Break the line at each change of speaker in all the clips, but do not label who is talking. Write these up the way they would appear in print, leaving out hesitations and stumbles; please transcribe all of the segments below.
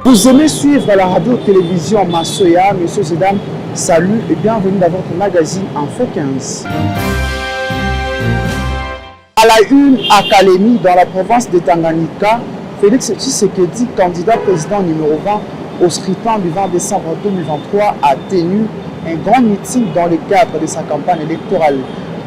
Vous aimez suivre la radio-télévision Masoya, messieurs et dames, salut et bienvenue dans votre magazine Info 15. À la une, à Kalemi, dans la province de Tanganyika, Félix Tshisekedi, candidat président numéro 20 au scrutin du 20 décembre 2023, a tenu un grand meeting dans le cadre de sa campagne électorale.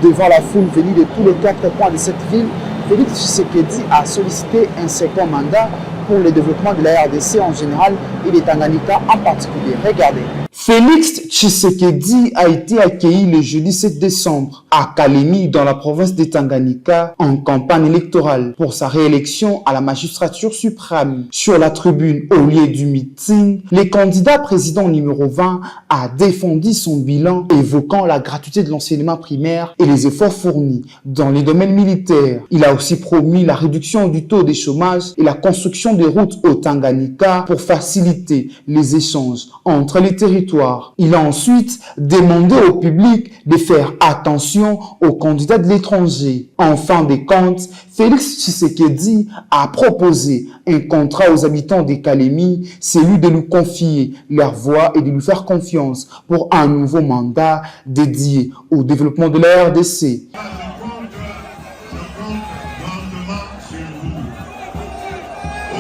Devant la foule venue de tous les 4 coins de cette ville, Félix Tshisekedi a sollicité un second mandat pour le développement de la RDC en général et de Tanganyika en particulier. Regardez. Félix Tshisekedi a été accueilli le jeudi 7 décembre à Kalemi dans la province de Tanganyika en campagne électorale pour sa réélection à la magistrature suprême. Sur la tribune au lieu du meeting, le candidat président numéro 20 a défendu son bilan évoquant la gratuité de l'enseignement primaire et les efforts fournis dans les domaines militaires. Il a aussi promis la réduction du taux de chômage et la construction des routes au Tanganyika pour faciliter les échanges entre les territoires. Il a ensuite demandé au public de faire attention aux candidats de l'étranger. En fin de compte, Félix Tshisekedi a proposé un contrat aux habitants de Kalemi, celui de nous confier leur voix et de nous faire confiance pour un nouveau mandat dédié au développement de la RDC.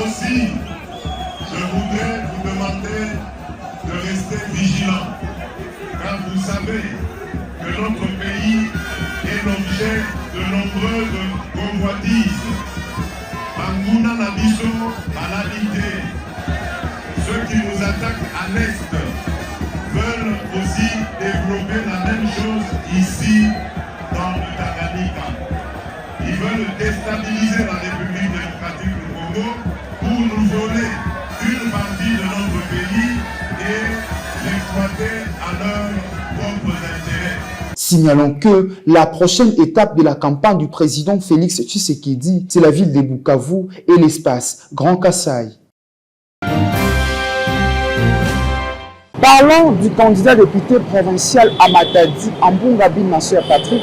Aussi, je voudrais vous demander de rester vigilant, car vous savez que notre pays est l'objet de nombreuses convoitises. Banguna Nabiso, banalité. Ceux qui nous attaquent à l'Est veulent aussi développer la même chose ici dans le Tanganyika. Ils veulent déstabiliser la République démocratique du Congo pour nous voler une partie de notre pays et l'exploiter à leurs propres intérêts.
Signalons que la prochaine étape de la campagne du président Félix Tshisekedi, c'est la ville de Bukavu et l'espace Grand Kassai. Parlons du candidat député provincial à Matadi, Ambungabine Masoya Patrick,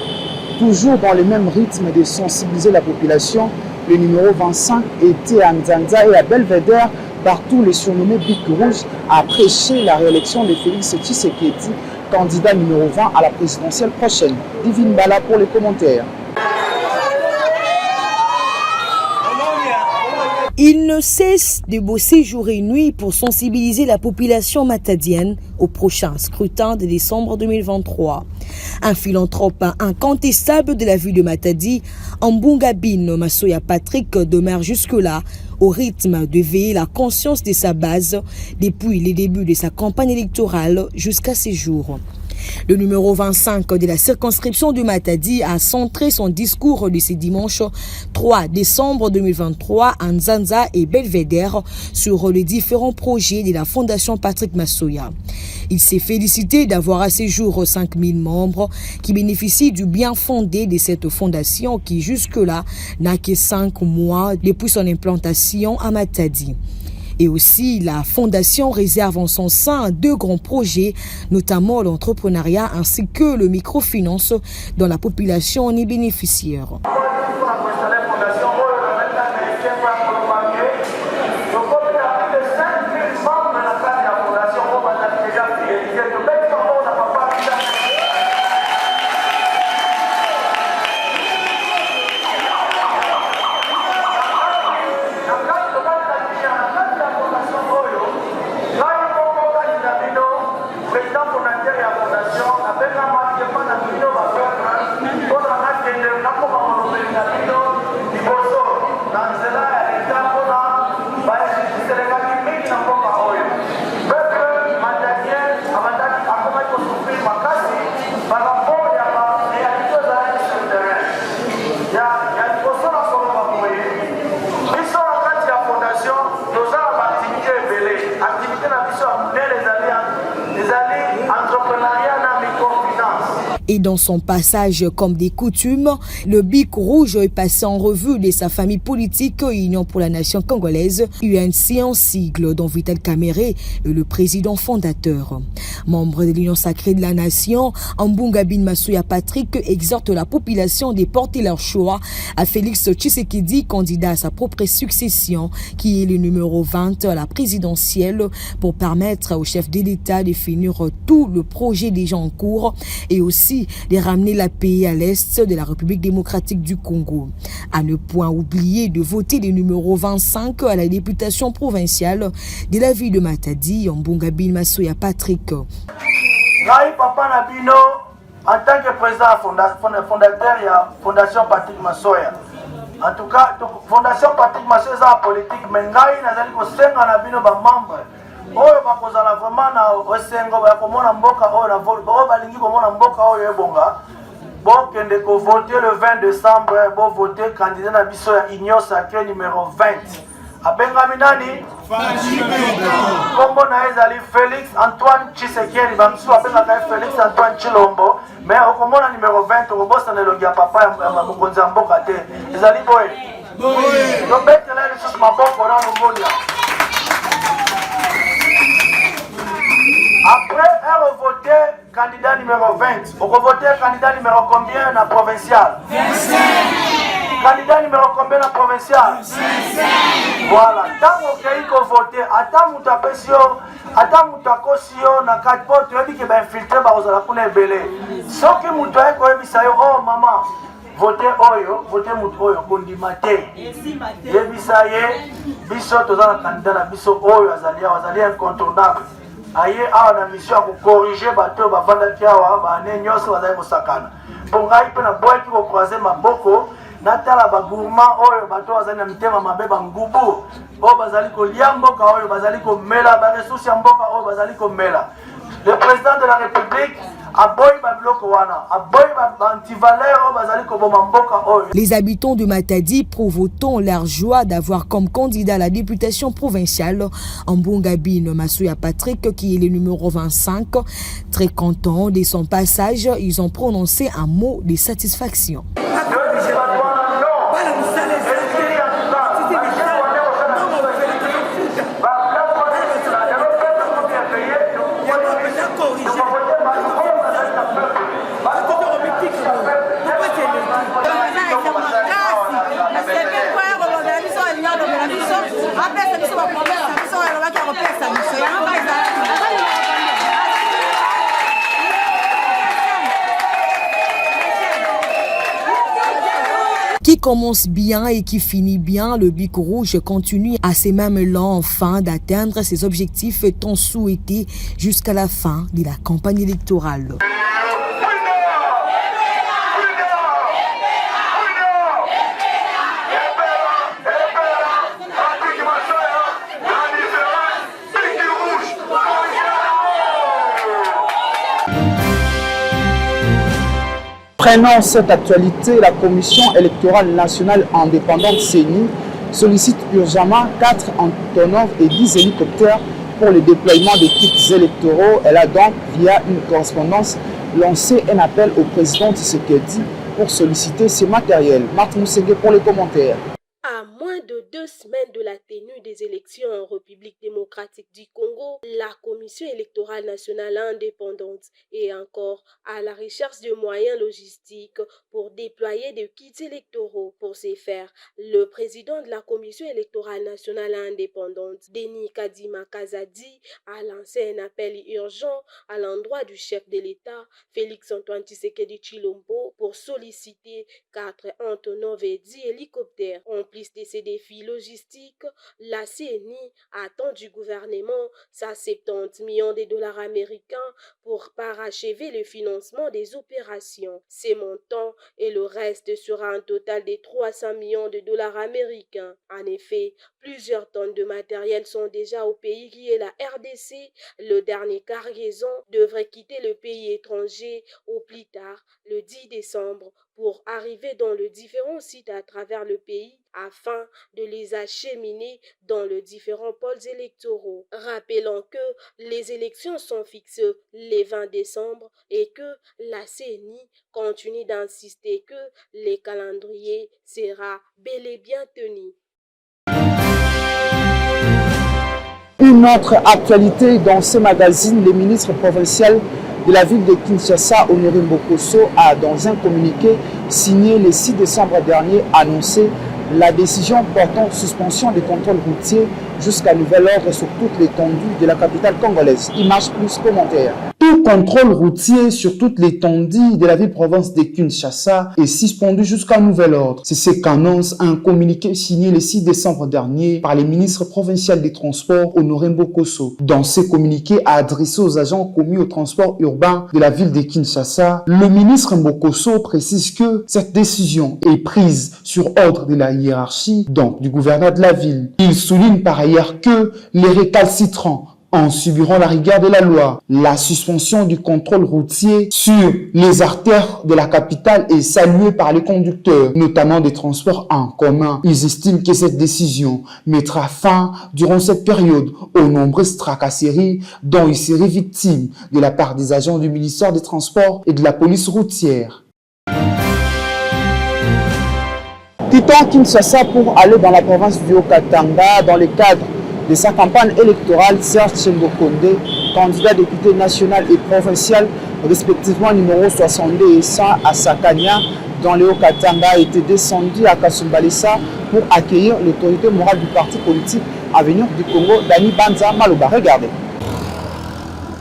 toujours dans le même rythme de sensibiliser la population. Le numéro 25 était à Nzanza et à Belvedere, partout les surnommés Bic Rouge, a prêché la réélection de Félix Tshisekedi, candidat numéro 20 à la présidentielle prochaine. Divine Bala pour les commentaires.
Il ne cesse de bosser jour et nuit pour sensibiliser la population matadienne au prochain scrutin de décembre 2023. Un philanthrope incontestable de la ville de Matadi, Ambungabine Masoya Patrick demeure jusque-là au rythme de veiller la conscience de sa base depuis les débuts de sa campagne électorale jusqu'à ces jours. Le numéro 25 de la circonscription de Matadi a centré son discours de ce dimanche 3 décembre 2023 à Nzanza et Belvedere sur les différents projets de la Fondation Patrick Masoya. Il s'est félicité d'avoir à ce jour 5000 membres qui bénéficient du bien fondé de cette fondation qui jusque-là n'a que 5 mois depuis son implantation à Matadi. Et aussi, la Fondation réserve en son sein 2 grands projets, notamment l'entrepreneuriat ainsi que le microfinance dont la population en est bénéficiaire. Et dans son passage comme des coutumes, le Bic Rouge est passé en revue de sa famille politique Union pour la Nation congolaise, UNC en sigle, dont Vital Kamerhe est le président fondateur. Membre de l'Union sacrée de la Nation, Ambunga Bin Masuya Patrick exhorte la population de porter leur choix à Félix Tshisekedi, candidat à sa propre succession, qui est le numéro 20 à la présidentielle, pour permettre au chef de l'État de finir tout le projet déjà en cours et aussi de ramener la paix à l'est de la République démocratique du Congo. À ne point oublier de voter le numéro 25 à la députation provinciale de la ville de Matadi, Ambunga Bin Masuya Patrick.
Ngai papa Nabino, en tant que président fondateur de la Fondation Patrick Masoya. En tout cas, Fondation Patrick Masoya est en politique, mais ngai nazali kosenga Nabino ba membre. Oyo bakozala vraiment na osengo ba komona mboka oyo na vol ba balingi komona mboka oyo ebonga. Bon kende ko voter le 20 décembre, bon voter candidat na biso ya Union sacrée numéro 20. Abengami nani? Kombo na ezali Félix Antoine Tshisekedi, bamsu abengaka Félix Antoine Tshilombo, mais okomona numéro 20 okobosa na logia papa ya mokonzi ya mboka te. Ezali boye. Donc betela lisusu maboko na Mongolia. Après, elle a voté candidat numéro 20. On va voter candidat numéro combien dans provincial? 25. Candidat numéro combien dans provincial? 25. Voilà. Tant qu'on voter, attends mon tapesio, attends mon takosio, na 4 potes, tu as dit que ben filtré, bah vous allez connaître belé. Sauf que mon doigt, quand il oh maman, votez oyo, kondimate. Yebisaye, biso tozana candidat na biso oyo azali incontournable. Aye awa na mission ko corriger bato bavandaki awa bane nyonso bazali kosakana mpo ngai mpe na boyaki kokroise maboko natala bagourmand oyo bato bazali na mitema mabe bangubu oyo bazali kolia mboka oyo bazali komela baresursi ya mboka oyo bazali komela. Le président de la République
Les habitants de Matadi prouvent autant leur joie d'avoir comme candidat à la députation provinciale Ambunga Bin Masuya Patrick, qui est le numéro 25. Très content de son passage, ils ont prononcé un mot de satisfaction. Qui commence bien et qui finit bien, le Bic Rouge continue à ses mêmes lents enfin d'atteindre ses objectifs tant souhaités jusqu'à la fin de la campagne électorale.
Prenant cette actualité, la Commission électorale nationale indépendante CENI sollicite urgemment 4 Antonov et 10 hélicoptères pour le déploiement des kits électoraux. Elle a donc, via une correspondance, lancé un appel au président Tshisekedi pour solliciter ces matériels. Martin Moussenge pour les commentaires.
À moins de 2 semaines de la tenue des élections en République démocratique du Congo, la Commission électorale nationale indépendante est encore à la recherche de moyens logistiques pour déployer des kits électoraux. Pour ce faire, le président de la Commission électorale nationale indépendante, Denis Kadima Kazadi, a lancé un appel urgent à l'endroit du chef de l'État, Félix Antoine Tshisekedi Tshilombo, pour solliciter 4 Antonov et 10 hélicoptères. En plus de ces défis logistiques, la CENI attend du gouvernement 70 millions de dollars américains pour parachever le financement des opérations. Ces montants et le reste sera un total de 300 millions de dollars américains. En effet, plusieurs tonnes de matériel sont déjà au pays qui est la RDC. Le dernier cargaison devrait quitter le pays étranger au plus tard le 10 décembre pour arriver dans les différents sites à travers le pays afin de les acheminer dans les différents pôles électoraux. Rappelons que les élections sont fixées le 20 décembre et que la CENI continue d'insister que le calendrier sera bel et bien tenu.
Une autre actualité dans ce magazine, le ministre provincial de la ville de Kinshasa, Honoré Mbokosso, a dans un communiqué signé le 6 décembre dernier annoncé la décision portant suspension des contrôles routiers jusqu'à nouvel ordre sur toute l'étendue de la capitale congolaise. Image plus commentaire. Tout contrôle routier sur toute l'étendue de la ville-province de Kinshasa est suspendu jusqu'à nouvel ordre. C'est ce qu'annonce un communiqué signé le 6 décembre dernier par le ministre provincial des Transports, Honoré Mbokosso. Dans ce communiqué adressé aux agents commis au transport urbain de la ville de Kinshasa, le ministre Mbokosso précise que cette décision est prise sur ordre de la hiérarchie, donc du gouverneur de la ville. Il souligne par ailleurs que les récalcitrants en subiront la rigueur de la loi. La suspension du contrôle routier sur les artères de la capitale est saluée par les conducteurs, notamment des transports en commun. Ils estiment que cette décision mettra fin durant cette période aux nombreuses tracasseries dont ils seraient victimes de la part des agents du ministère des Transports et de la police routière. Quittant Kinshasa pour aller dans la province du Haut-Katanga dans le cadre de sa campagne électorale, Serge Tchengo-Kondé, candidat député national et provincial, respectivement numéro 62 et 100 à Sakania, dans le Haut-Katanga, a été descendu à Kasumbalesa pour accueillir l'autorité morale du parti politique Avenir du Congo, Dani Banza Maloba. Regardez.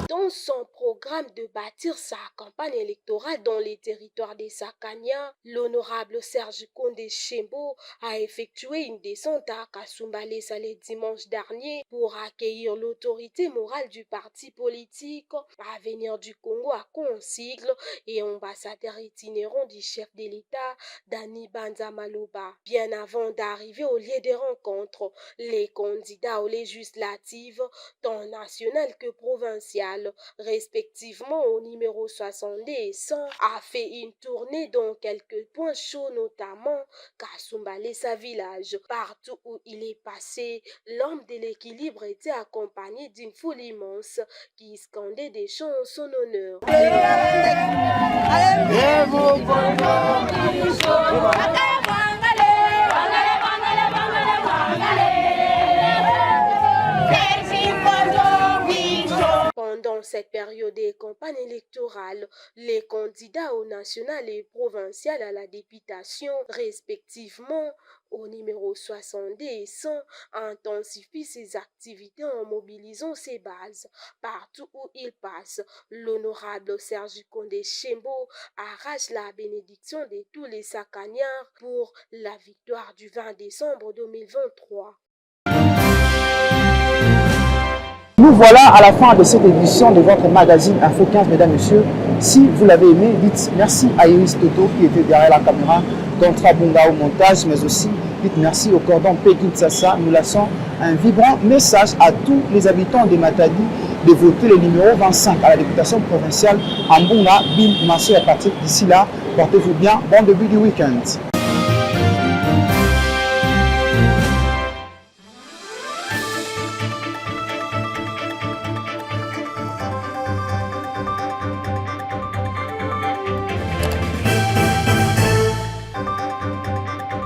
Dans son programme de bâtir sa campagne électorale dans les territoires des Sakania, l'honorable Serge Kondé Chembo a effectué une descente à Kasumbalesa le dimanche dernier pour accueillir l'autorité morale du parti politique Avenir du Congo à consigle et ambassadeur itinérant du chef de l'État Dani Banza Maloba. Bien avant d'arriver au lieu des rencontres, les candidats aux législatives, tant nationales que provinciales, respectivement au numéro 62 et 100, a fait une tournée dans quelques points chauds, notamment Kasumbalesa village. Partout où il est passé, l'homme de l'équilibre était accompagné d'une foule immense qui scandait des chants en son honneur. Pendant cette période de campagne électorale, les candidats au national et provincial à la députation, respectivement au numéro 62 et 100, intensifient ses activités en mobilisant ses bases. Partout où il passe, l'honorable Serge Kondé Chembo arrache la bénédiction de tous les Sakaniens pour la victoire du 20 décembre 2023.
Nous voilà à la fin de cette édition de votre magazine Info 15, mesdames, messieurs. Si vous l'avez aimé, dites merci à Iris Toto qui était derrière la caméra, Gontra Bunga au montage, mais aussi dites merci au cordon Pékin Tsassa. Nous laissons un vibrant message à tous les habitants de Matadi de voter le numéro 25 à la députation provinciale en Bunga, Bim, Massé à partir d'ici là. Portez-vous bien, bon début du week-end.